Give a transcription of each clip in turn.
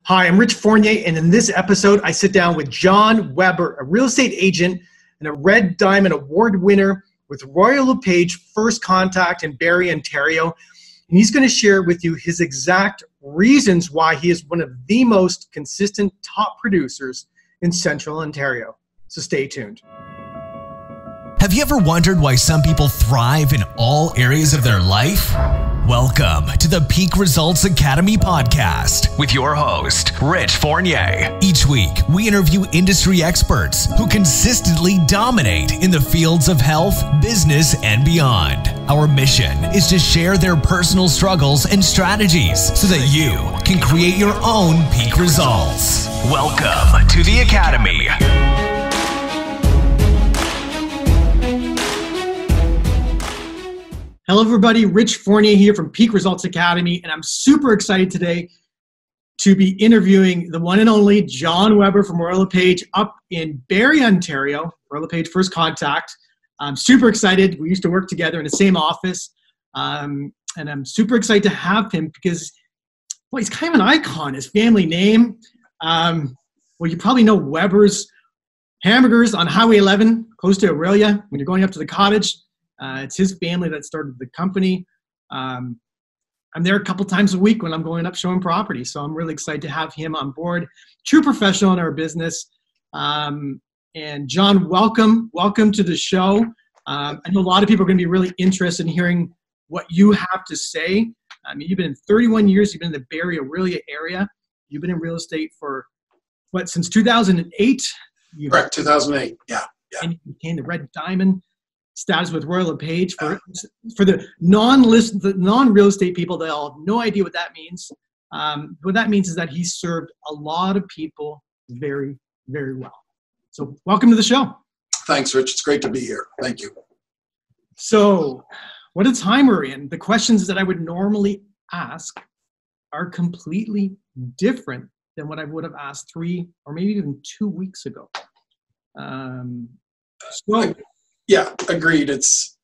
Hi, I'm Rich Fournier, and in this episode, I sit down with John Weber, a real estate agent and a Red Diamond Award winner with LePage First Contact in Barrie, Ontario. And he's going to share with you his exact reasons why he is one of the most consistent top producers in Central Ontario. So stay tuned. Have you ever wondered why some people thrive in all areas of their life? Welcome to the Peak Results Academy podcast with your host, Rich Fournier. Each week, we interview industry experts who consistently dominate in the fields of health, business, and beyond. Our mission is to share their personal struggles and strategies so that you can create your own peak results. Welcome to the Academy. Hello, everybody. Rich Fournier here from Peak Results Academy, and I'm super excited today to be interviewing the one and only John Weber from LePage up in Barrie, Ontario, LePage First Contact. I'm super excited. We used to work together in the same office, and I'm super excited to have him because, well, he's kind of an icon. His family name, well, you probably know Weber's Hamburgers on Highway 11, close to Aurelia, when you're going up to the cottage. It's his family that started the company. I'm there a couple times a week when I'm going up showing property. So I'm really excited to have him on board. True professional in our business. And John, welcome to the show. I know a lot of people are going to be really interested in hearing what you have to say. I mean, you've been in 31 years. You've been in the Barrie, Aurelia area. You've been in real estate for, what, since 2008? Correct, 2008, yeah. And you became the Red Diamond status with LePage. For the non-real estate people, they'll have no idea what that means. What that means is that he served a lot of people very, very well. So welcome to the show. Thanks, Rich. It's great to be here. Thank you. So what a time we're in. The questions that I would normally ask are completely different than what I would have asked 3 or maybe even 2 weeks ago. Yeah, agreed. It's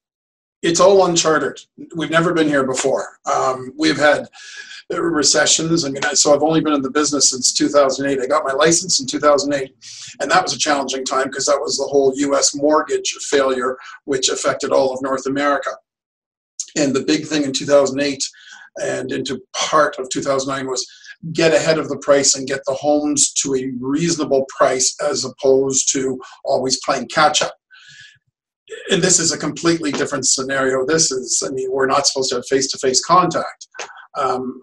all uncharted. We've never been here before. We've had recessions. I mean, so I've only been in the business since 2008. I got my license in 2008, and that was a challenging time because that was the whole U.S. mortgage failure, which affected all of North America. And the big thing in 2008 and into part of 2009 was get ahead of the price and get the homes to a reasonable price as opposed to always playing catch up. And this is a completely different scenario. This is, I mean, we're not supposed to have face-to-face contact, and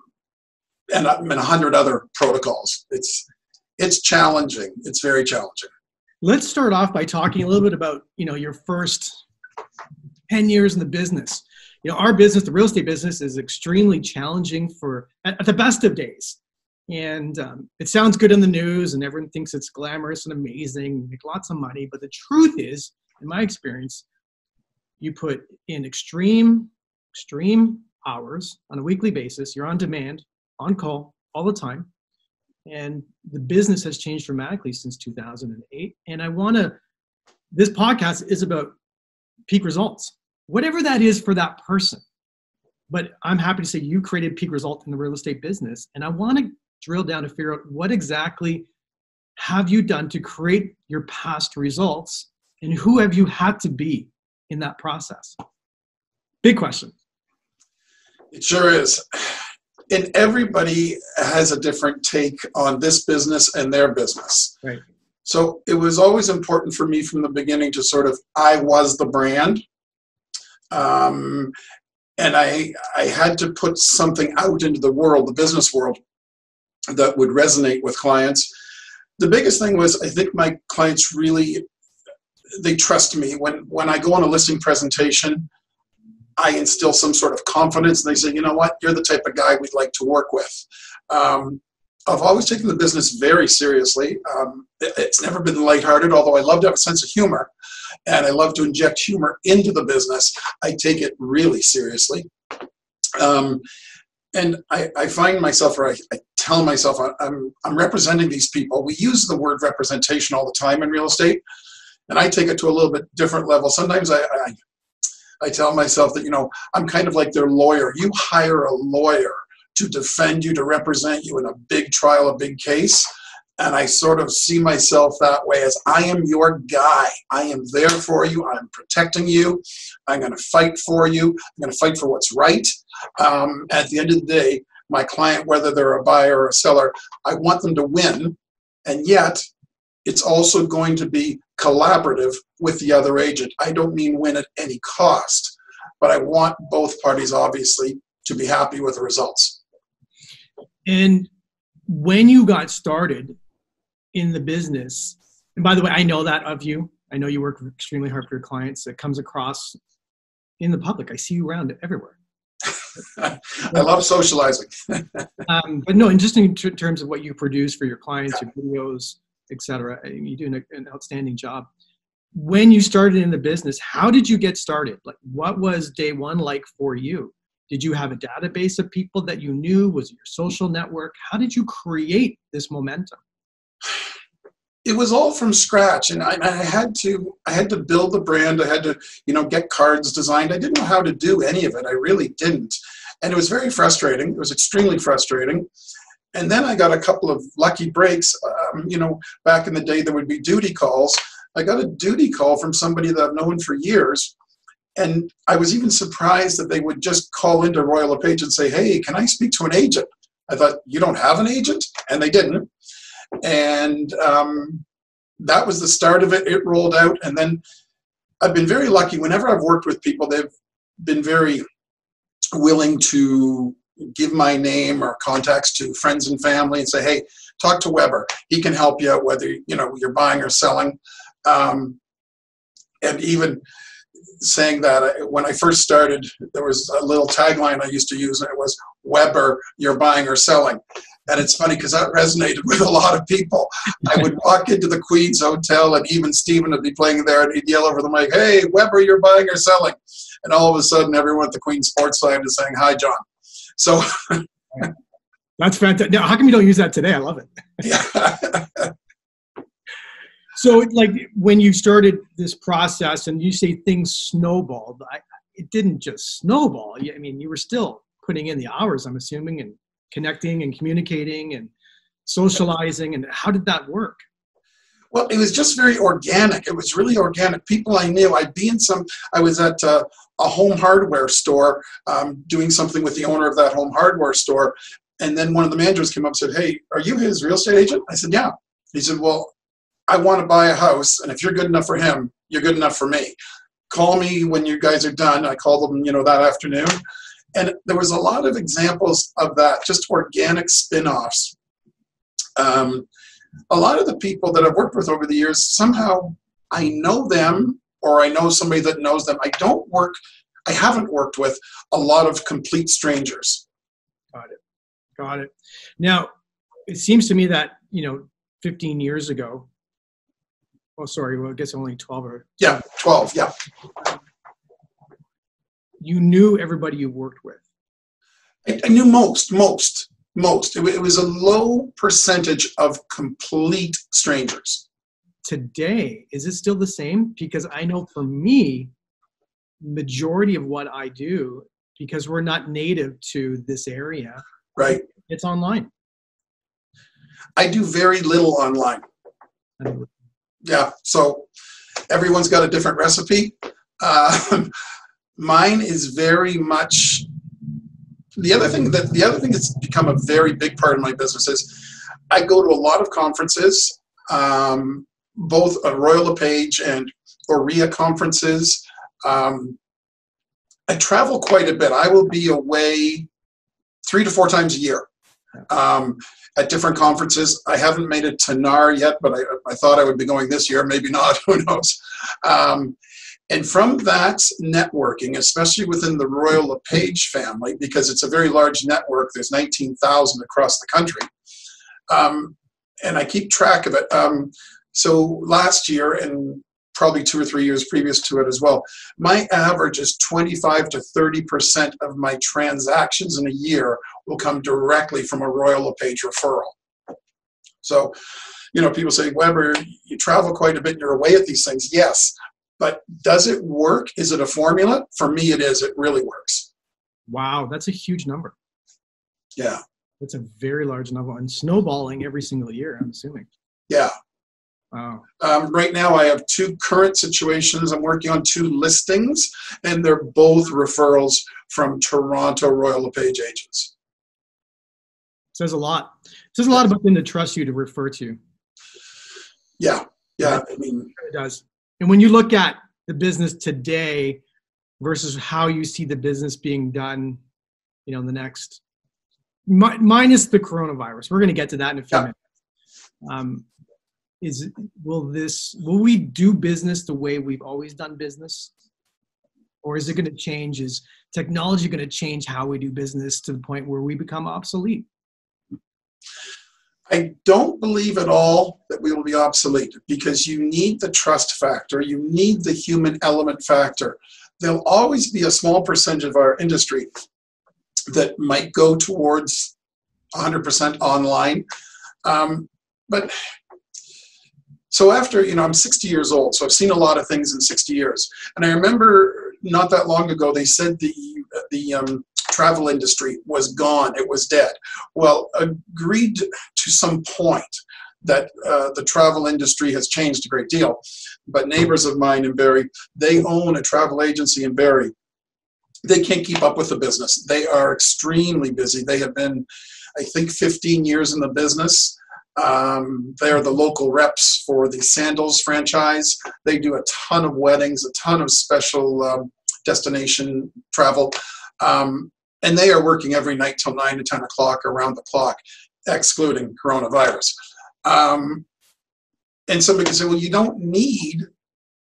100 other protocols. It's challenging. It's very challenging. Let's start off by talking a little bit about, your first 10 years in the business. Our business, the real estate business, is extremely challenging at the best of days. And it sounds good in the news, and everyone thinks it's glamorous and amazing, make lots of money. But the truth is, in my experience, you put in extreme hours on a weekly basis. You're on demand, on call, all the time. And the business has changed dramatically since 2008. And this podcast is about peak results, whatever that is for that person. But I'm happy to say you created peak result in the real estate business. And I want to drill down to figure out what exactly have you done to create your past results. And who have you had to be in that process? Big question. It sure is. And everybody has a different take on this business and their business. Right. So it was always important for me from the beginning to sort of, I was the brand. And I had to put something out into the world, the business world, that would resonate with clients. The biggest thing was, I think my clients really, they trust me. When I go on a listing presentation, I instill some sort of confidence. And they say, you know what, you're the type of guy we'd like to work with. I've always taken the business very seriously. It's never been lighthearted, although I love to have a sense of humor. And I love to inject humor into the business. I take it really seriously. And I find myself, or I tell myself, I'm representing these people. We use the word representation all the time in real estate. And I take it to a little bit different level. Sometimes I tell myself that, I'm kind of like their lawyer. You hire a lawyer to defend you, to represent you in a big trial, a big case. And I sort of see myself that way, as I am your guy. I am there for you. I'm protecting you. I'm going to fight for you. I'm going to fight for what's right. At the end of the day, my client, whether they're a buyer or a seller, I want them to win. And yet, it's also going to be collaborative with the other agent. I don't mean win at any cost, but I want both parties, obviously, to be happy with the results. And when you got started in the business, and by the way, I know that of you. I know you work extremely hard for your clients. It comes across in the public. I see you around everywhere. I love socializing. But no, and just in terms of what you produce for your clients, your videos, etc., you do an outstanding job. When you started in the business, how did you get started? Like, what was day one like for you? Did you have a database of people that you knew? Was it your social network? How did you create this momentum? It was all from scratch, and I had to build the brand. I had to, get cards designed. I didn't know how to do any of it. I really didn't, and it was very frustrating. It was extremely frustrating. And then I got a couple of lucky breaks. Back in the day, there would be duty calls. I got a duty call from somebody that I've known for years, and I was even surprised that they would just call into Royal LePage and say, "Hey, can I speak to an agent?" I thought, "You don't have an agent?" And they didn't. And that was the start of it. It rolled out. And then I've been very lucky. Whenever I've worked with people, they've been very willing to give my name or contacts to friends and family and say, "Hey, talk to Weber. He can help you out, whether you're buying or selling." And even saying that, when I first started, there was a little tagline I used to use, and it was, "Weber, you're buying or selling." And it's funny because that resonated with a lot of people. I would walk into the Queen's Hotel, and even Stephen would be playing there, and he'd yell over the mic, "Hey, Weber, you're buying or selling?" And all of a sudden, everyone at the Queen's Sports Side is saying, "Hi, John." So that's fantastic. Now, how come you don't use that today? I love it. Yeah. So, like, when you started this process, and you say things snowballed, it didn't just snowball. I mean, you were still putting in the hours, I'm assuming, and connecting and communicating and socializing. And how did that work? Well, it was just very organic. It was really organic. People I knew. I was at a home hardware store doing something with the owner of that home hardware store. And then one of the managers came up and said, "Hey, are you his real estate agent?" I said, "Yeah." He said, "Well, I want to buy a house, and if you're good enough for him, you're good enough for me. Call me when you guys are done." I called them, that afternoon. And there was a lot of examples of that, just organic spin-offs. A lot of the people that I've worked with over the years, somehow I know them, or I know somebody that knows them. I haven't worked with a lot of complete strangers. Got it. Now, it seems to me that, 15 years ago, I guess only 12 or... Yeah, 12, yeah. You knew everybody you worked with. I knew most. It was a low percentage of complete strangers. Today, is it still the same? Because I know for me, majority of what I do, because we're not native to this area, right? It's online. I do very little online. Yeah, so everyone's got a different recipe. Mine is very much the other thing that's become a very big part of my business is I go to a lot of conferences, both Royal LePage and OREA conferences. I travel quite a bit. I will be away 3 to 4 times a year at different conferences. I haven't made it to NAR yet, but I thought I would be going this year. Maybe not. Who knows? And from that networking, especially within the Royal LePage family, because it's a very large network, there's 19,000 across the country, and I keep track of it. So last year, and probably 2 or 3 years previous to it as well, my average is 25 to 30% of my transactions in a year will come directly from a Royal LePage referral. So, people say, "Weber, you travel quite a bit and you're away at these things." Yes. But does it work? Is it a formula? For me, it is. It really works. Wow, that's a huge number. Yeah. It's a very large number and snowballing every single year, I'm assuming. Yeah. Wow. Right now I have 2 current situations. I'm working on 2 listings, and they're both referrals from Toronto Royal LePage agents. Says a lot. Says a lot about them to trust you to refer to. Yeah. Yeah. Right? I mean, It does. And when you look at the business today versus how you see the business being done, you know, in the next, minus the coronavirus, we're going to get to that in a few minutes. Will we do business the way we've always done business? Or is it going to change? Is technology going to change how we do business to the point where we become obsolete? I don't believe at all that we will be obsolete, because you need the trust factor. You need the human element factor. There'll always be a small percentage of our industry that might go towards 100% online. But so after, I'm 60 years old, so I've seen a lot of things in 60 years. And I remember not that long ago, they said the travel industry was gone, it was dead. Well, agreed to some point that the travel industry has changed a great deal. But neighbors of mine in Barrie, they own a travel agency in Barrie. They can't keep up with the business. They are extremely busy. They have been, I think, 15 years in the business. They're the local reps for the Sandals franchise. They do a ton of weddings, a ton of special destination travel. And they are working every night till 9 to 10 o'clock around the clock, excluding coronavirus. And somebody can say, well, you don't need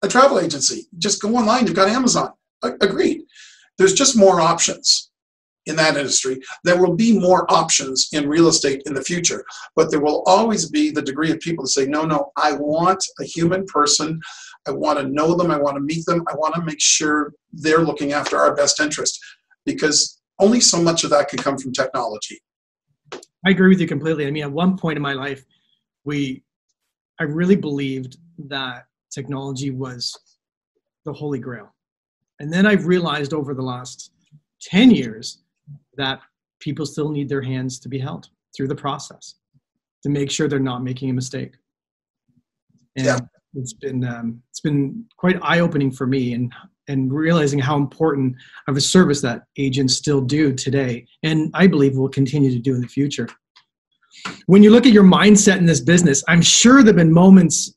a travel agency. Just go online. You've got Amazon. Agreed. There's just more options in that industry. There will be more options in real estate in the future, but there will always be the degree of people to say, no, I want a human person. I want to know them. I want to meet them. I want to make sure they're looking after our best interest, because only so much of that can come from technology. I agree with you completely. I mean, at one point in my life, I really believed that technology was the holy grail. And then I've realized over the last 10 years that people still need their hands to be held through the process to make sure they're not making a mistake. And yeah. It's been quite eye-opening for me, and realizing how important of a service that agents still do today, and I believe will continue to do in the future. When you look at your mindset in this business, I'm sure there have been moments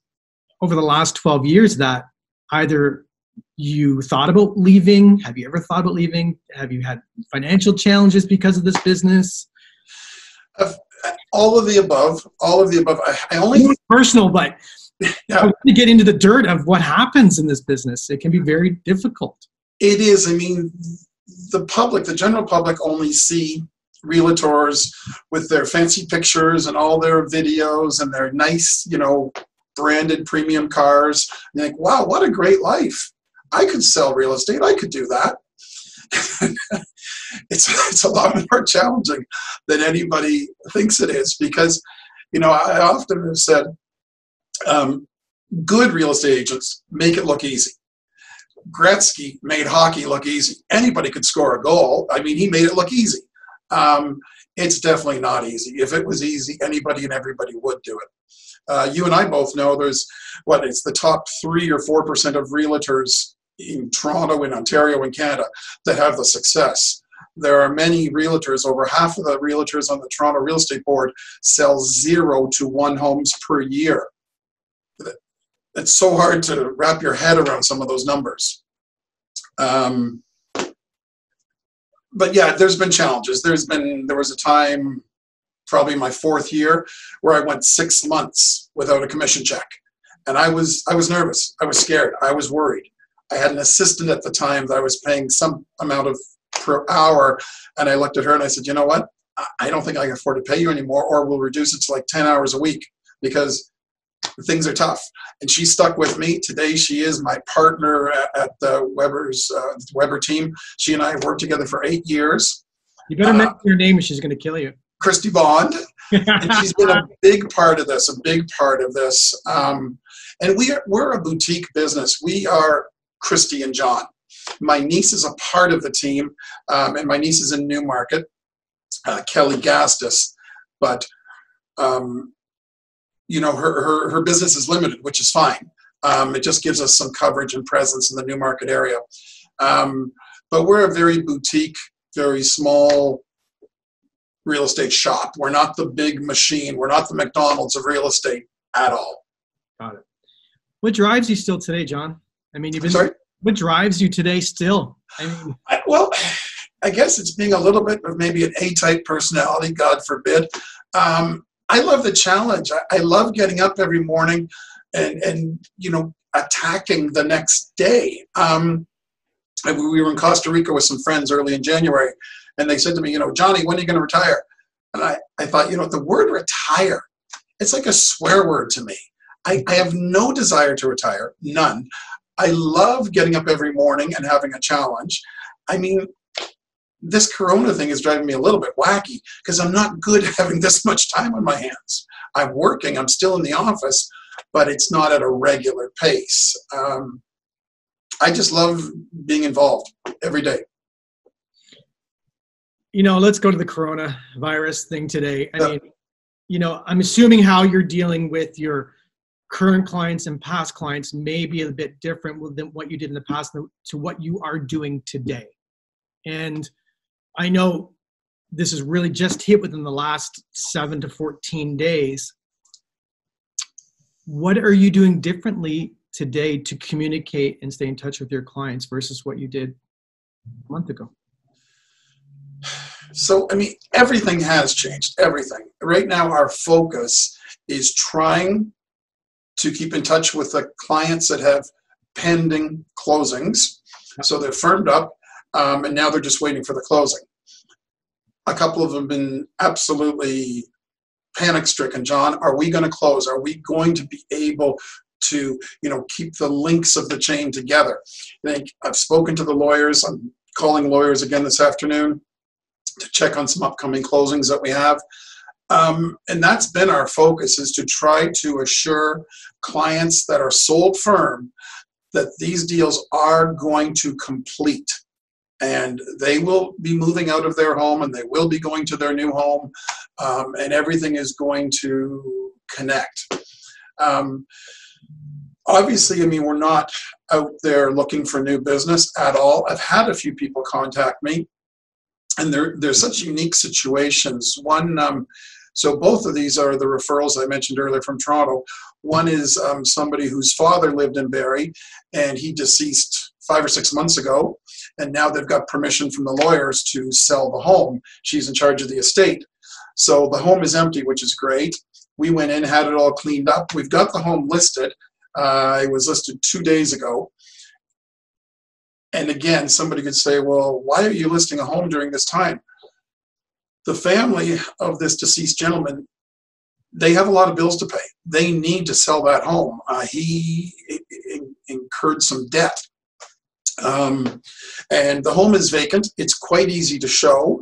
over the last 12 years that either you thought about leaving. Have you ever thought about leaving? Have you had financial challenges because of this business? All of the above. All of the above. I only personal, but yeah. I want to get into the dirt of what happens in this business. It can be very difficult. It is. I mean, the public, the general public, only see realtors with their fancy pictures and all their videos and their nice, branded premium cars. And you think, wow, what a great life. I could sell real estate. I could do that. It's a lot more challenging than anybody thinks it is, because, I often have said, good real estate agents make it look easy. Gretzky made hockey look easy. Anybody could score a goal. I mean, he made it look easy. It's definitely not easy. If it was easy, anybody and everybody would do it. You and I both know it's the top 3 or 4% of realtors in Toronto, in Ontario, in Canada that have the success. There are many realtors, over half of the realtors on the Toronto Real Estate Board sell 0 to 1 homes per year. It's so hard to wrap your head around some of those numbers. But yeah, there's been challenges. There was a time, probably my 4th year, where I went 6 months without a commission check. And I was nervous. I was scared. I was worried. I had an assistant at the time that I was paying some amount of per hour. And I looked at her and I said, you know what? I don't think I can afford to pay you anymore, or we'll reduce it to like 10 hours a week, because things are tough. And she stuck with me. Today, she is my partner at the Weber team. She and I have worked together for 8 years. You better mention her name or she's going to kill you. Christy Bond. And she's been a big part of this, And we're a boutique business. We are Christy and John. My niece is a part of the team, and my niece is in Newmarket. Kelly Gastus, but her business is limited, which is fine. It just gives us some coverage and presence in the Newmarket area. But we're a very boutique, very small real estate shop. We're not the big machine. We're not the McDonald's of real estate at all. Got it. What drives you still today, John? I mean, what drives you today still? I guess it's being a little bit of maybe an A-type personality, God forbid. I love the challenge. I love getting up every morning and attacking the next day. We were in Costa Rica with some friends early in January, and they said to me, Johnny, when are you going to retire? And I thought, the word retire, it's like a swear word to me. I have no desire to retire, none. I love getting up every morning and having a challenge. I mean, this Corona thing is driving me a little bit wacky because I'm not good at having this much time on my hands. I'm working, I'm still in the office, but it's not at a regular pace. I just love being involved every day. Let's go to the coronavirus thing today. I mean, I'm assuming how you're dealing with your current clients and past clients may be a bit different than what you did in the past to what you are doing today. And I know this is really just hit within the last 7 to 14 days. What are you doing differently today to communicate and stay in touch with your clients versus what you did a month ago? So, everything has changed, everything. Right now, our focus is trying to keep in touch with the clients that have pending closings. So they're firmed up, and now they're just waiting for the closing. A couple of them have been absolutely panic-stricken. John, are we going to close? Are we going to be able to, keep the links of the chain together? I've spoken to the lawyers. I'm calling lawyers again this afternoon to check on some upcoming closings that we have. And that's been our focus, is to try to assure clients that are sold firm that these deals are going to complete. And they will be moving out of their home and they will be going to their new home, and everything is going to connect. Obviously, we're not out there looking for new business at all. I've had a few people contact me, and they're such unique situations. One, so both of these are the referrals I mentioned earlier from Toronto. One is somebody whose father lived in Barrie, and he deceased 5 or 6 months ago, and now they've got permission from the lawyers to sell the home. She's in charge of the estate. So the home is empty, which is great. We went in, had it all cleaned up. We've got the home listed. It was listed 2 days ago. And again, somebody could say, well, why are you listing a home during this time? The family of this deceased gentleman, they have a lot of bills to pay. They need to sell that home. He incurred some debt. And the home is vacant. It's quite easy to show.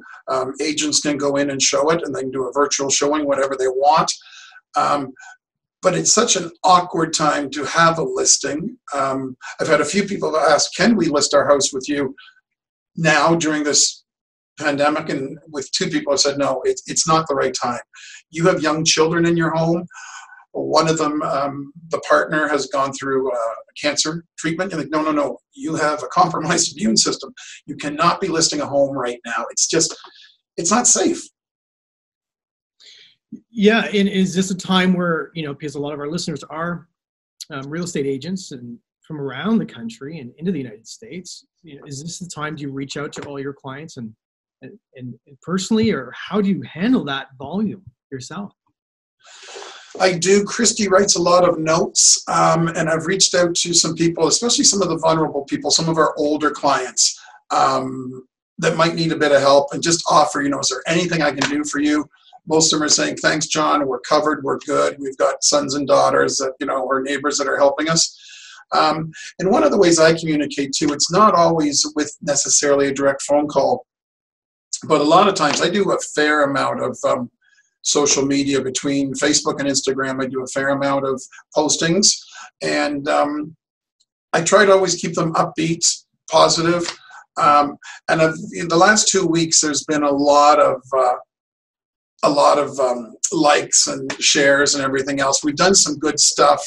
Agents can go in and show it, and they can do a virtual showing, whatever they want. But it's such an awkward time to have a listing. I've had a few people ask, can we list our house with you now during this pandemic? And with 2 people, I said, no, it's not the right time. You have young children in your home. One of them, the partner has gone through cancer treatment. You're like, no, you have a compromised immune system. You cannot be listing a home right now. It's not safe. Yeah, and is this a time where, because a lot of our listeners are real estate agents and from around the country and into the United States, is this the time do you reach out to all your clients and personally, or how do you handle that volume yourself? I do. Christy writes a lot of notes, and I've reached out to some people, especially some of the vulnerable people, some of our older clients that might need a bit of help, and just offer, is there anything I can do for you? Most of them are saying, thanks, John, we're covered, we're good. We've got sons and daughters that, or neighbors that are helping us. And one of the ways I communicate too, it's not always with necessarily a direct phone call, but a lot of times I do a fair amount of social media between Facebook and Instagram. I do a fair amount of postings, and I try to always keep them upbeat, positive. And in the last 2 weeks, there's been a lot of a lot of likes and shares and everything else. We've done some good stuff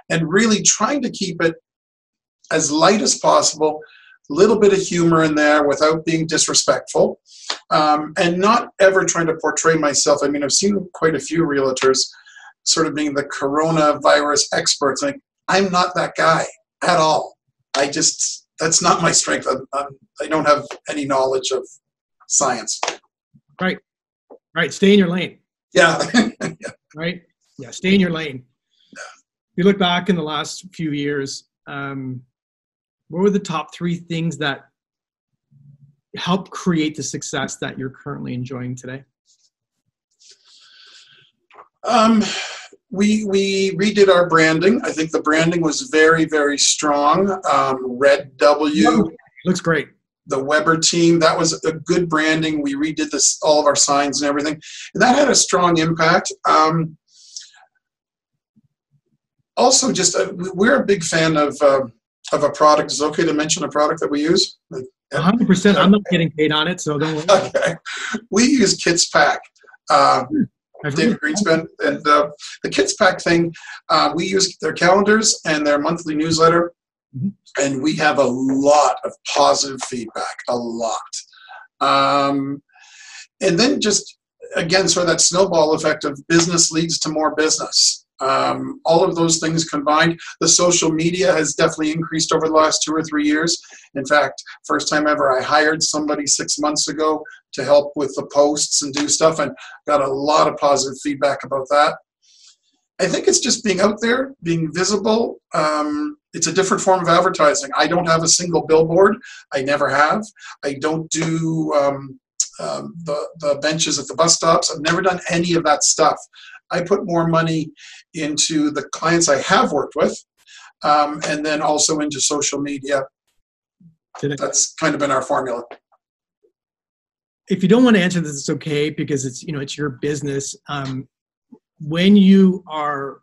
and really trying to keep it as light as possible, a little bit of humor in there without being disrespectful, and not ever trying to portray myself. I mean, I've seen quite a few realtors sort of being the coronavirus experts. Like, I'm not that guy at all. That's not my strength. I don't have any knowledge of science. Right. Stay in your lane. Yeah. Right. Yeah. Stay in your lane. Yeah. If you look back in the last few years, what were the top 3 things that helped create the success that you're currently enjoying today? We redid our branding. I think the branding was very, very strong. Red W. Looks great. The Weber team, that was a good branding. We redid all of our signs and everything. And that had a strong impact. Also, we're a big fan of a product. Is it okay to mention a product that we use? 100%. I'm not getting paid on it, so don't worry. Okay. We use Kits Pack. David Greenspan. And the Kits Pack thing, we use their calendars and their monthly newsletter. Mm-hmm. And we have a lot of positive feedback, a lot. And then just, again, sort of that snowball effect of business leads to more business. All of those things combined. The social media has definitely increased over the last 2 or 3 years. In fact, first time ever, I hired somebody 6 months ago to help with the posts and do stuff, and got a lot of positive feedback about that. I think it's just being out there, being visible. It's a different form of advertising. I don't have a single billboard. I never have. I don't do the benches at the bus stops. I've never done any of that stuff. I put more money into the clients I have worked with, and then also into social media. That's kind of been our formula. If you don't want to answer this, it's okay, because it's your business. When you are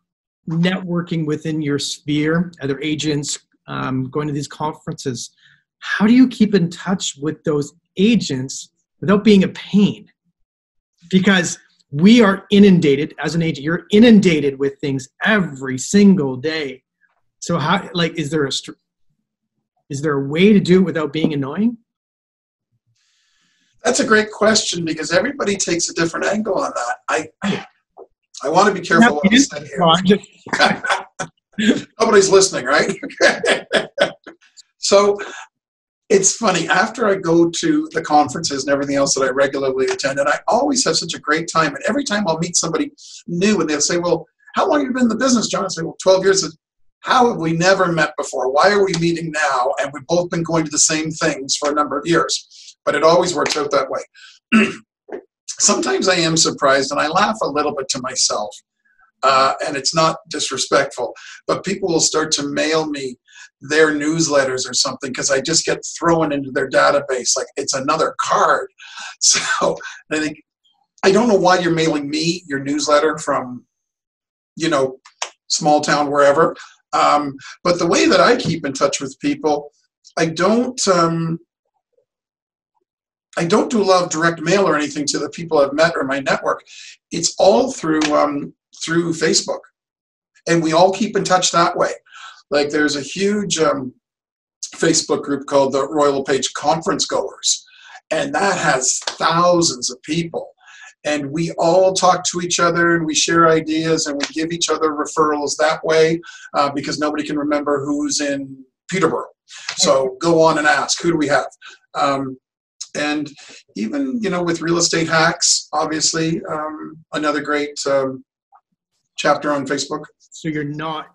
networking within your sphere, other agents, going to these conferences, how do you keep in touch with those agents without being a pain? Because we are inundated, as an agent, you're inundated with things every single day. So how, is there a way to do it without being annoying? That's a great question, because everybody takes a different angle on that. I want to be careful what I say here. Nobody's listening, right? So it's funny. After I go to the conferences and everything else that I regularly attend, and I always have such a great time. And every time I'll meet somebody new, and they'll say, "Well, how long have you been in the business, John?" I say, "Well, 12 years." How have we never met before? Why are we meeting now? And we've both been going to the same things for a number of years. But it always works out that way. Sometimes I am surprised, and I laugh a little bit to myself. And it's not disrespectful, but people will start to mail me their newsletters or something, because I just get thrown into their database like it's another card. So I think, I don't know why you're mailing me your newsletter from, small town, wherever. But the way that I keep in touch with people, I don't do a lot of direct mail or anything to the people I've met or my network. It's all through Facebook, and we all keep in touch that way. Like, there's a huge Facebook group called the LePage Conference Goers, and that has thousands of people. And we all talk to each other, and we share ideas, and we give each other referrals that way, because nobody can remember who's in Peterborough. So go on and ask, who do we have? And even, with Real Estate Hacks, obviously, another great chapter on Facebook. So you're not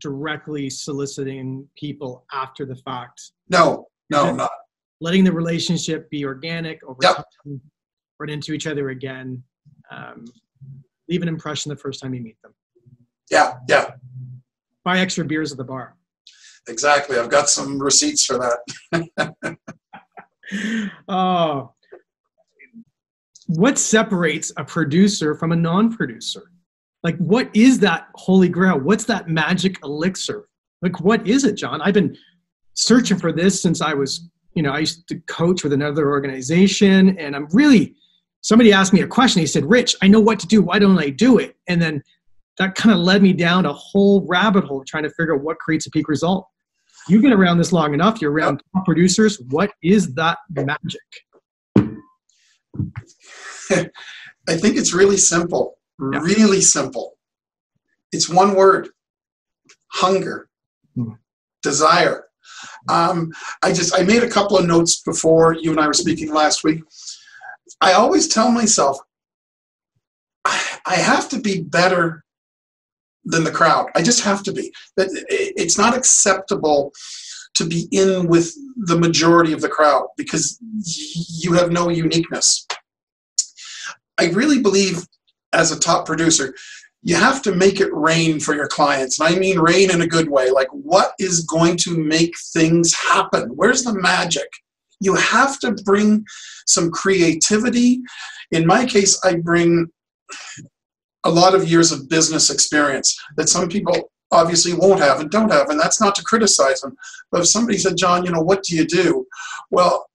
directly soliciting people after the fact? No, I'm not. Letting the relationship be organic, over Yep. time, run into each other again, leave an impression the first time you meet them. Yeah. Buy extra beers at the bar. Exactly. I've got some receipts for that. Oh, what separates a producer from a non-producer? Like, what is that holy grail? What's that magic elixir? Like, what is it, John? I've been searching for this since I was, I used to coach with another organization, and I'm really somebody asked me a question. He said, Rich, I know what to do. Why don't I do it? And then that kind of led me down a whole rabbit hole trying to figure out what creates a peak result. You've been around this long enough. You're around top producers. What is that magic? I think it's really simple. Yeah. Really simple. It's one word: hunger, desire. I made a couple of notes before you and I were speaking last week. I always tell myself, I have to be better than the crowd. I just have to be. That it's not acceptable to be in with the majority of the crowd because you have no uniqueness. I really believe as a top producer, you have to make it rain for your clients. And I mean rain in a good way. Like, what is going to make things happen? Where's the magic? You have to bring some creativity. In my case, I bring a lot of years of business experience that some people obviously won't have and don't have, and that's not to criticize them. But if somebody said, John, what do you do? Well,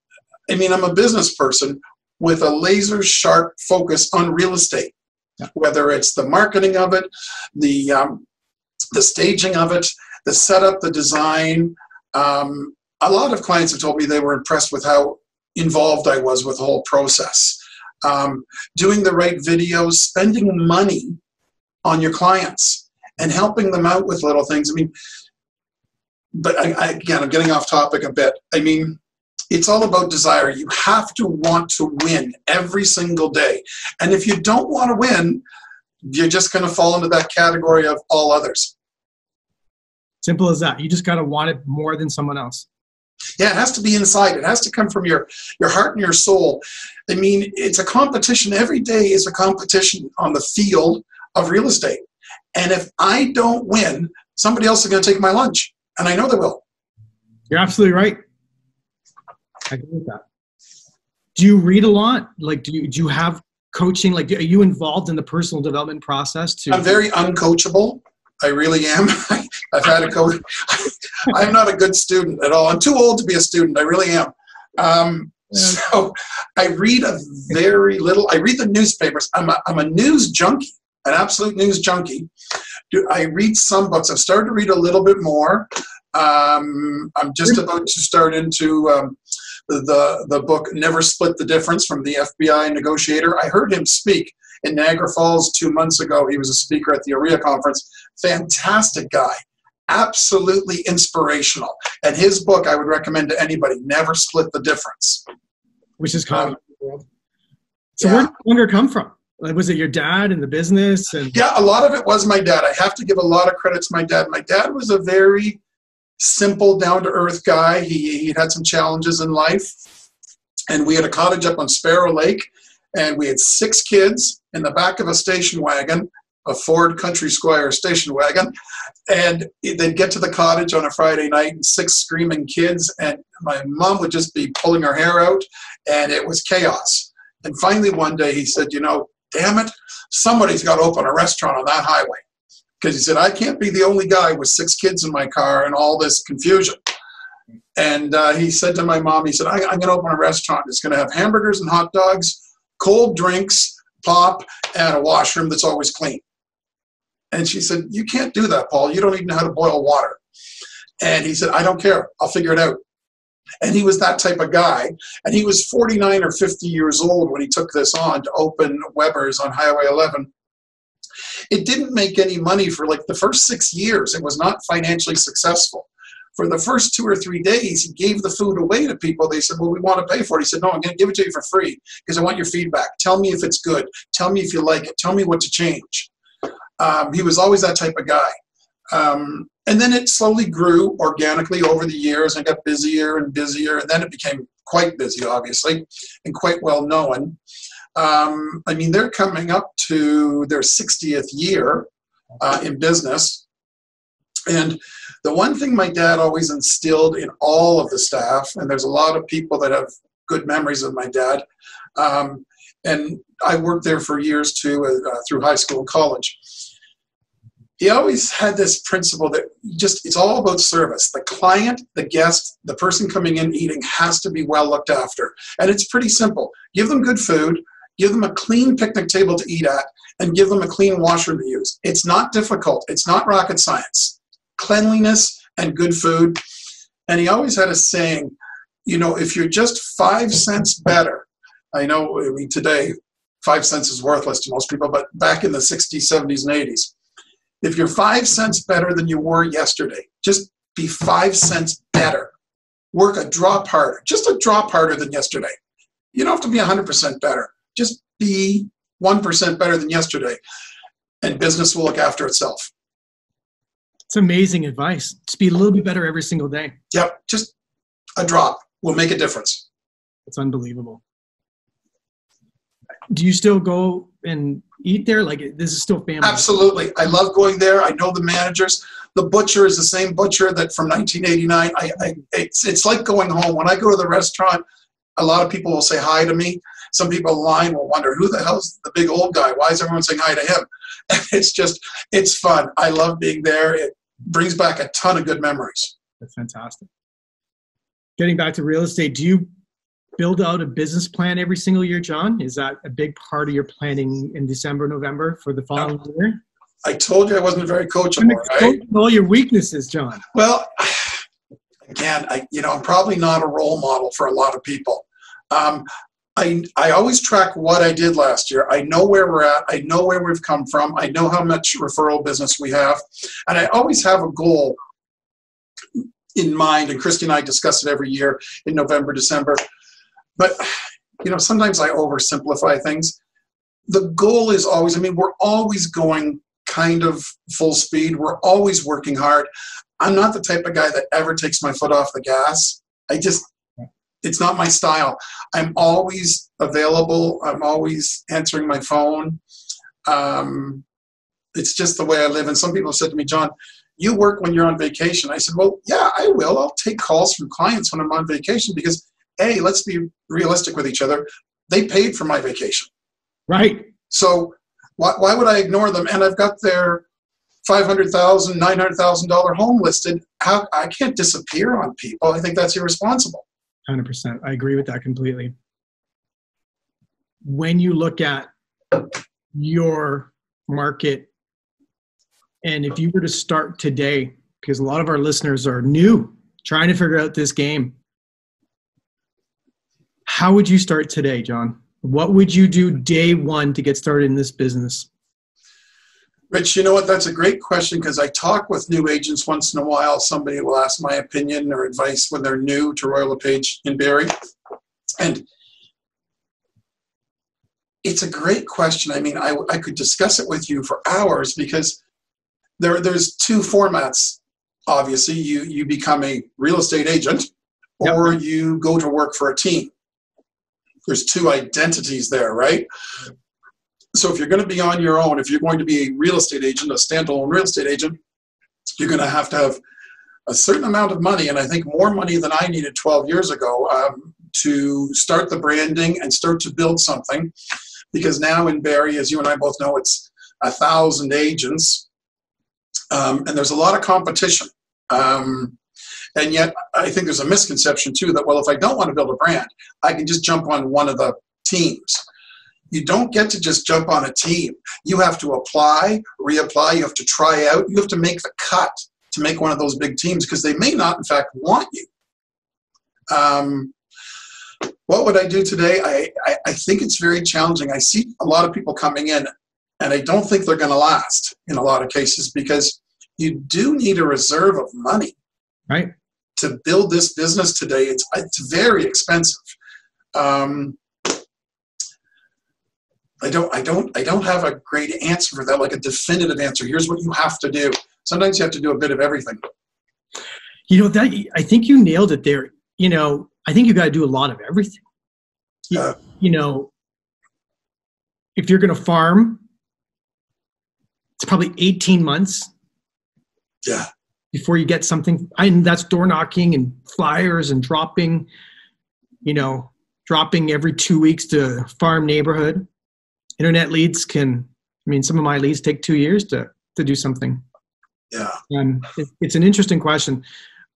I mean, I'm a business person with a laser sharp focus on real estate, whether it's the marketing of it, the staging of it, the setup, the design. A lot of clients have told me they were impressed with how involved I was with the whole process. Doing the right videos, spending money on your clients and helping them out with little things. I mean, but again, I'm getting off topic a bit. I mean, it's all about desire. You have to want to win every single day. And if you don't want to win, you're just going to fall into that category of all others. Simple as that. You just got to want it more than someone else. Yeah, it has to be inside. It has to come from your heart and your soul. I mean, it's a competition. Every day is a competition on the field of real estate. And if I don't win, somebody else is going to take my lunch. And I know they will. You're absolutely right. I agree with that. Do you read a lot? Like, do you have coaching? Like, are you involved in the personal development process too? I'm very uncoachable. I really am. I've had a coach. I'm not a good student at all. I'm too old to be a student. I really am. So I read a very little. I read the newspapers. I'm a news junkie, an absolute news junkie. I read some books. I've started to read a little bit more. I'm just about to start into the book Never Split the Difference from the FBI negotiator. I heard him speak in Niagara Falls 2 months ago. He was a speaker at the OREA conference. Fantastic guy. Absolutely inspirational. And his book I would recommend to anybody, Never Split the Difference. Which is common in the world. So where did the hunger come from? Like, was it your dad in the business? And yeah, a lot of it was my dad. I have to give a lot of credit to my dad. My dad was a very simple, down-to-earth guy. He had some challenges in life. And we had a cottage up on Sparrow Lake. And we had 6 kids in the back of a station wagon, a Ford Country Squire station wagon. And they'd get to the cottage on a Friday night, and 6 screaming kids. And my mom would just be pulling her hair out, and it was chaos. And finally one day he said, damn it, somebody's got to open a restaurant on that highway. Because he said, I can't be the only guy with 6 kids in my car and all this confusion. And he said to my mom, he said, I'm going to open a restaurant. It's going to have hamburgers and hot dogs, cold drinks, pop, and a washroom that's always clean. And she said, you can't do that, Paul. You don't even know how to boil water. And he said, I don't care. I'll figure it out. And he was that type of guy. And he was 49 or 50 years old when he took this on to open Weber's on Highway 11. It didn't make any money for like the first 6 years. It was not financially successful. For the first 2 or 3 days, he gave the food away to people. They said, well, we want to pay for it. He said, no, I'm going to give it to you for free because I want your feedback. Tell me if it's good. Tell me if you like it. Tell me what to change. He was always that type of guy. And then it slowly grew organically over the years and got busier and busier. And then it became quite busy, obviously, and quite well known. I mean, they're coming up to their 60th year in business. And the one thing my dad always instilled in all of the staff, and there's a lot of people that have good memories of my dad, and I worked there for years too, through high school and college. He always had this principle that it's all about service. The client, the guest, the person coming in eating has to be well looked after. And it's pretty simple. Give them good food, give them a clean picnic table to eat at, and give them a clean washroom to use. It's not difficult. It's not rocket science. Cleanliness and good food. And he always had a saying, if you're just 5 cents better, I know today 5 cents is worthless to most people, but back in the 60s, 70s, and 80s, if you're 5 cents better than you were yesterday, just be 5 cents better. Work a drop harder, just a drop harder than yesterday. You don't have to be 100% better. Just be 1% better than yesterday, and business will look after itself. It's amazing advice. Just be a little bit better every single day. Yep, just a drop will make a difference. It's unbelievable. Do you still go and eat there? Like, this is still family? Absolutely. I love going there. I know the managers. The butcher is the same butcher that from 1989. It's like going home. When I go to the restaurant, a lot of people will say hi to me. Some people in line will wonder, who the hell's the big old guy? Why is everyone saying hi to him? It's fun. I love being there. It brings back a ton of good memories. That's fantastic. Getting back to real estate, do you build out a business plan every single year, John? Is that a big part of your planning in December, November for the following year? I told you I wasn't very coachable, right? All your weaknesses, John. Well, again, I'm probably not a role model for a lot of people. I always track what I did last year. I know where we're at. I know where we've come from. I know how much referral business we have. And I always have a goal in mind. And Christy and I discuss it every year in November, December. But, sometimes I oversimplify things. The goal is always, we're always going kind of full speed. We're always working hard. I'm not the type of guy that ever takes my foot off the gas. It's not my style. I'm always available. I'm always answering my phone. It's just the way I live. And some people have said to me, John, you work when you're on vacation. I said, well, yeah, I will. I'll take calls from clients when I'm on vacation because, A, let's be realistic with each other. They paid for my vacation. Right. So why would I ignore them? And I've got their $500,000, $900,000 home listed. I can't disappear on people. I think that's irresponsible. 100%. I agree with that completely. When you look at your market, and if you were to start today, because a lot of our listeners are new, trying to figure out this game, how would you start today, John? What would you do day one to get started in this business? Rich, you know what? That's a great question because I talk with new agents once in a while. Somebody will ask my opinion or advice when they're new to Royal LePage in Barrie. And it's a great question. I could discuss it with you for hours because there's two formats. Obviously, you become a real estate agent or you go to work for a team. There's two identities there, right? So if you're going to be on your own, if you're going to be a real estate agent, a standalone real estate agent, you're going to have a certain amount of money, and I think more money than I needed 12 years ago to start the branding and start to build something. Because now in Barrie, as you and I both know, it's 1,000 agents, and there's a lot of competition. And yet I think there's a misconception too that, well, if I don't want to build a brand, I can just jump on one of the teams. You don't get to just jump on a team. You have to apply, reapply, you have to try out, you have to make the cut to make one of those big teams because they may not, in fact, want you. What would I do today? I think it's very challenging. I see a lot of people coming in, and I don't think they're going to last in a lot of cases because you do need a reserve of money. Right. To build this business today, it's very expensive. I don't have a great answer for that, like a definitive answer. Here's what you have to do. Sometimes you have to do a bit of everything. I think you nailed it there. I think you got to do a lot of everything. If you're going to farm, it's probably 18 months. Yeah. Before you get something, and that's door knocking and flyers and dropping every 2 weeks to farm neighborhood. Internet leads some of my leads take 2 years to do something. Yeah. It's an interesting question.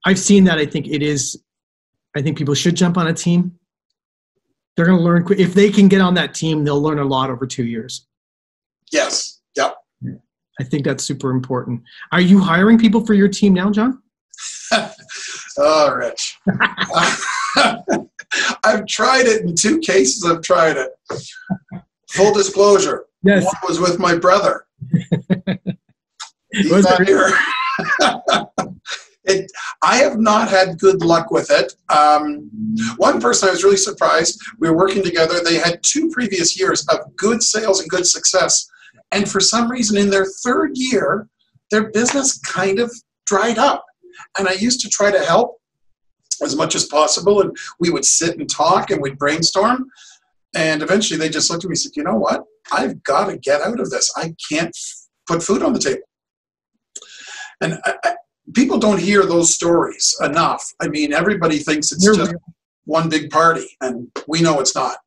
I've seen that. I think people should jump on a team, They're going to learn quick. If they can get on that team, they'll learn a lot over 2 years. Yes. Yep. I think that's super important. Are you hiring people for your team now, John? Oh, Rich. I've tried it in 2 cases. I've tried it. Full disclosure. Yes. One was with my brother. He's not here. I have not had good luck with it. One person I was really surprised. We were working together. They had 2 previous years of good sales and good success. And for some reason, in their 3rd year, their business kind of dried up. And I used to try to help as much as possible. And we would sit and talk and we'd brainstorm. And eventually they just looked at me and said, you know what? I've got to get out of this. I can't put food on the table. And people don't hear those stories enough. I mean, everybody thinks it's just one big party, and we know it's not.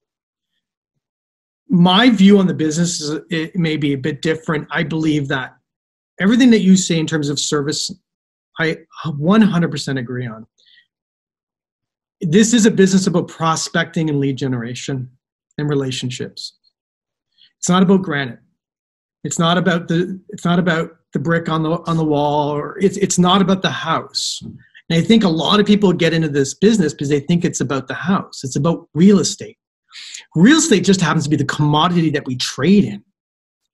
My view on the business is it may be a bit different. I believe that everything that you say in terms of service, I 100% agree on. This is a business about prospecting and lead generation and relationships. It's not about granite. It's not about the brick on the wall, or it's not about the house. And I think a lot of people get into this business because they think it's about the house. It's about real estate. Real estate just happens to be the commodity that we trade in.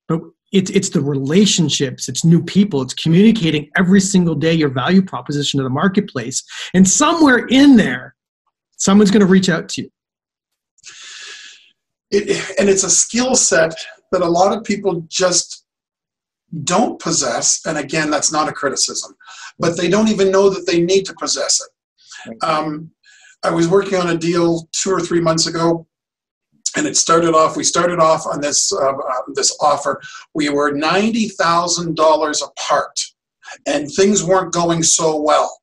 But it's the relationships, it's new people, it's communicating every single day your value proposition to the marketplace. And somewhere in there, someone's going to reach out to you. And it's a skill set that a lot of people just don't possess. And again, that's not a criticism, but they don't even know that they need to possess it. I was working on a deal 2 or 3 months ago, and we started off on this offer. We were $90,000 apart, and things weren't going so well.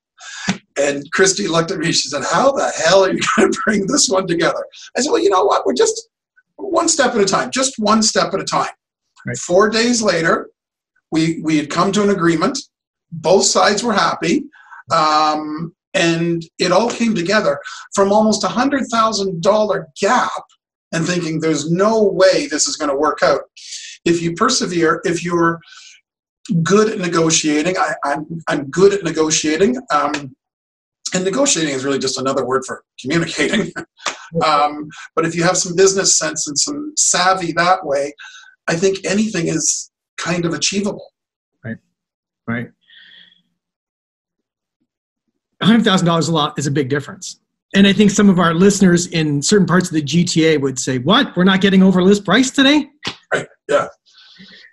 And Christy looked at me, she said, how the hell are you going to bring this one together? I said, well, you know what? We're just one step at a time, just one step at a time. Right. 4 days later, we had come to an agreement. Both sides were happy. And it all came together from almost $100,000 gap and thinking there's no way this is going to work out. If you persevere, if you're good at negotiating, I'm good at negotiating. And negotiating is really just another word for communicating. But if you have some business sense and some savvy that way, I think anything is kind of achievable. Right. $100,000 is a big difference. And I think some of our listeners in certain parts of the GTA would say, what? We're not getting over list price today? Right, yeah.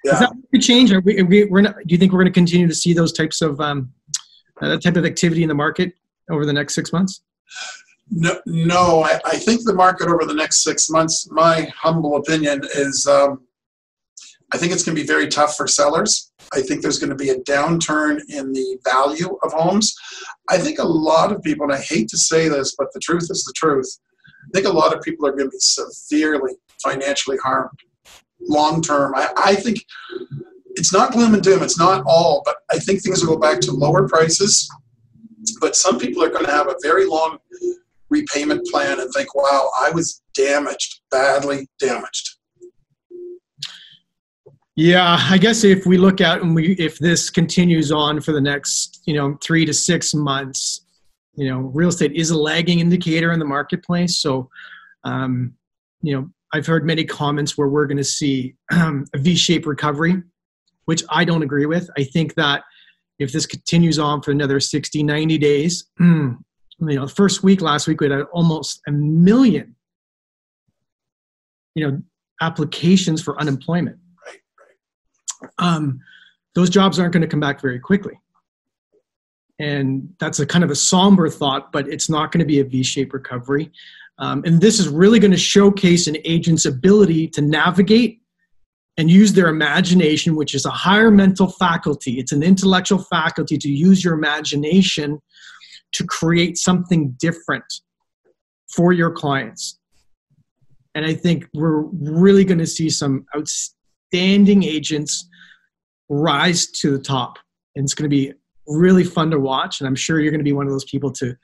Is that going to change? Do you think we're going to continue to see those types of that type of activity in the market over the next 6 months? No. I think the market over the next 6 months, my humble opinion is I think it's going to be very tough for sellers. I think there's going to be a downturn in the value of homes. I think a lot of people, and I hate to say this, but the truth is the truth, I think a lot of people are going to be severely financially harmed long term. I think it's not gloom and doom. It's not all, but I think things will go back to lower prices. But some people are going to have a very long repayment plan and think, wow, I was damaged, badly damaged. Yeah, I guess if we look at if this continues on for the next 3 to 6 months, real estate is a lagging indicator in the marketplace. So, I've heard many comments where we're going to see a V-shaped recovery, which I don't agree with. I think that if this continues on for another 60, 90 days, the first week, last week, we had almost 1 million, applications for unemployment. Those jobs aren't going to come back very quickly. And that's a kind of a somber thought, but it's not going to be a V-shaped recovery. And this is really going to showcase an agent's ability to navigate and use their imagination, which is a higher mental faculty. It's an intellectual faculty to use your imagination to create something different for your clients. And I think we're really going to see some outstanding agents rise to the top. And it's going to be really fun to watch. And I'm sure you're going to be one of those people to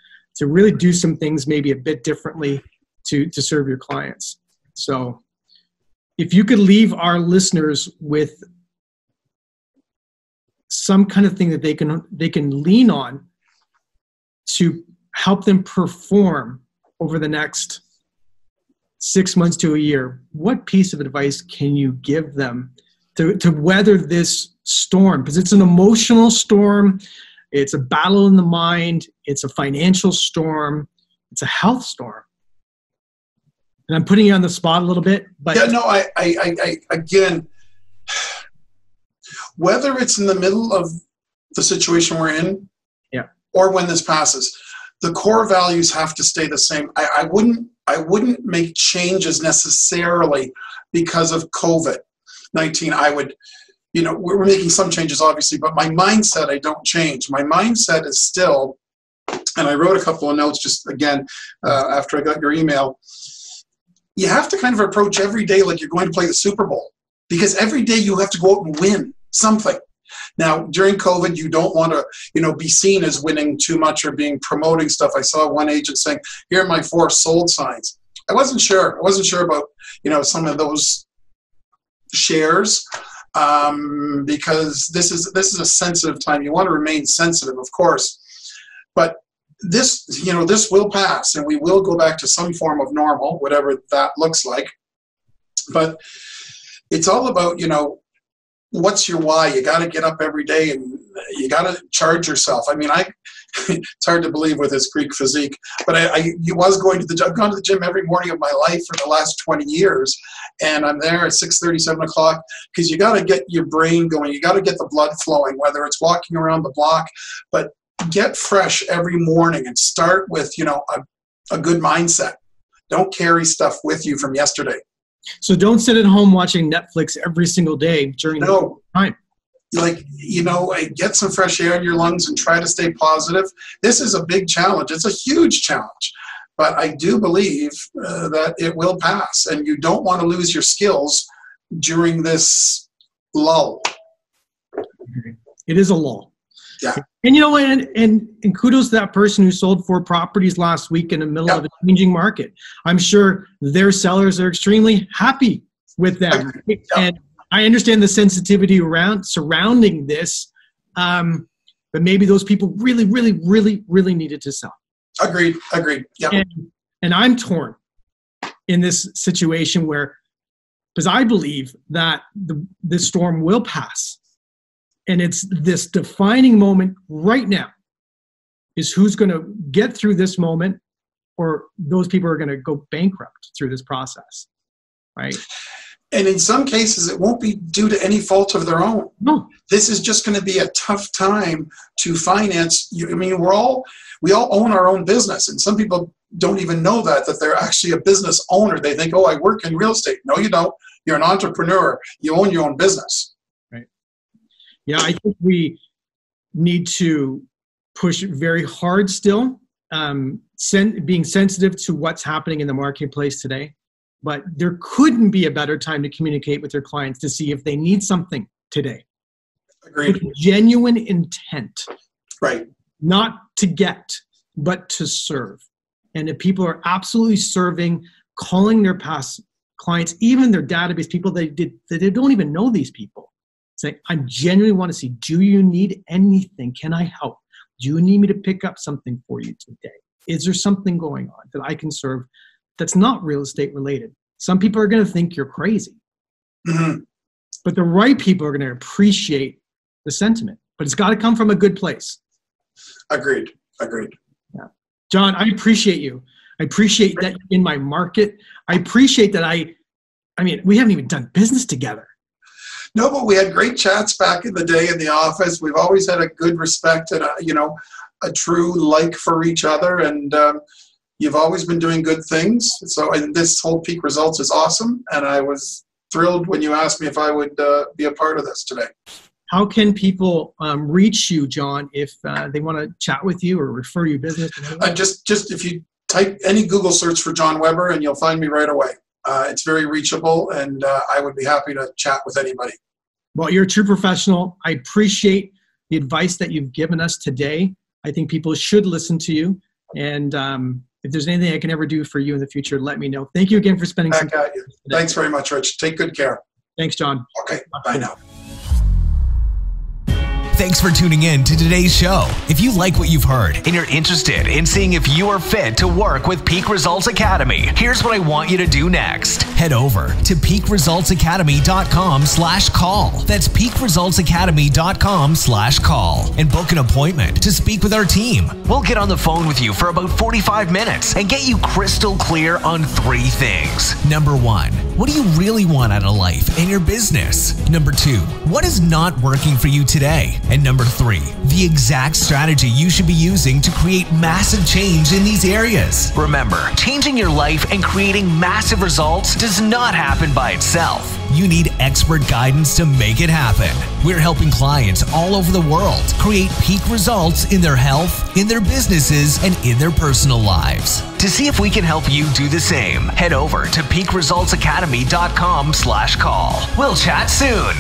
really do some things maybe a bit differently to serve your clients. So if you could leave our listeners with some kind of thing that they can lean on to help them perform over the next 6 months to a year, what piece of advice can you give them to weather this storm? Because it's an emotional storm. It's a battle in the mind. It's a financial storm. It's a health storm. And I'm putting you on the spot a little bit, but yeah, no, I again, whether it's in the middle of the situation we're in, yeah, or when this passes, the core values have to stay the same. I wouldn't make changes necessarily because of COVID-19. I would, we're making some changes obviously, but my mindset, I don't change. My mindset is still, and I wrote a couple of notes just again, after I got your email. You have to kind of approach every day like you're going to play the Super Bowl, because every day you have to go out and win something. Now, during COVID, you don't want to, be seen as winning too much or promoting stuff. I saw one agent saying, "Here are my 4 sold signs." I wasn't sure. I wasn't sure about, some of those shares, because this is a sensitive time. You want to remain sensitive, of course, but this will pass, and we will go back to some form of normal, whatever that looks like. But it's all about, what's your why? You got to get up every day and you got to charge yourself. I mean, it's hard to believe with this Greek physique, but I've gone to the gym every morning of my life for the last 20 years. And I'm there at 6:30, 7 o'clock, because you got to get your brain going. You got to get the blood flowing, whether it's walking around the block, but get fresh every morning and start with, a good mindset. Don't carry stuff with you from yesterday. So don't sit at home watching Netflix every single day during the time. Get some fresh air in your lungs and try to stay positive. This is a big challenge. It's a huge challenge. But I do believe that it will pass. And you don't want to lose your skills during this lull. It is a lull. Yeah. And you know what? And kudos to that person who sold 4 properties last week in the middle of a changing market. I'm sure their sellers are extremely happy with them. Yeah. And I understand the sensitivity surrounding this, but maybe those people really, really, really, really needed to sell. Agreed. Yeah. And I'm torn in this situation because I believe that this storm will pass. And it's this defining moment right now is who's going to get through this moment, or those people are going to go bankrupt through this process, right? And in some cases, it won't be due to any fault of their own. No. This is just going to be a tough time to finance. I mean, we all own our own business, and some people don't even know that they're actually a business owner. They think, "Oh, I work in real estate." No, you don't. You're an entrepreneur. You own your own business. Yeah, I think we need to push very hard still, being sensitive to what's happening in the marketplace today. But there couldn't be a better time to communicate with your clients to see if they need something today. Agreed. With genuine intent. Right. Not to get, but to serve. And if people are absolutely serving, calling their past clients, even their database people that they don't even know these people. Say, I genuinely want to see, do you need anything? Can I help? Do you need me to pick up something for you today? Is there something going on that I can serve that's not real estate related? Some people are going to think you're crazy. Mm-hmm. But the right people are going to appreciate the sentiment. But it's got to come from a good place. Agreed. Yeah. John, I appreciate you. I appreciate that you're in my market. I appreciate that I mean, we haven't even done business together. No, but we had great chats back in the day in the office. We've always had a good respect and a true like for each other. And you've always been doing good things. So and this whole Peak Results is awesome. And I was thrilled when you asked me if I would be a part of this today. How can people reach you, John, if they want to chat with you or refer you business? Just if you type any Google search for John Weber and you'll find me right away. It's very reachable, and I would be happy to chat with anybody. Well, you're a true professional. I appreciate the advice that you've given us today. I think people should listen to you. And if there's anything I can ever do for you in the future, let me know. Thank you again for spending some time. Thanks very much, Rich. Take good care. Thanks, John. Okay, bye now. Thanks for tuning in to today's show. If you like what you've heard and you're interested in seeing if you are fit to work with Peak Results Academy, here's what I want you to do next. Head over to peakresultsacademy.com/call. That's peakresultsacademy.com/call and book an appointment to speak with our team. We'll get on the phone with you for about 45 minutes and get you crystal clear on 3 things. Number 1, what do you really want out of life and your business? Number 2, what is not working for you today? And number 3, the exact strategy you should be using to create massive change in these areas. Remember, changing your life and creating massive results does not happen by itself. You need expert guidance to make it happen. We're helping clients all over the world create peak results in their health, in their businesses, and in their personal lives. To see if we can help you do the same, head over to peakresultsacademy.com/call. We'll chat soon.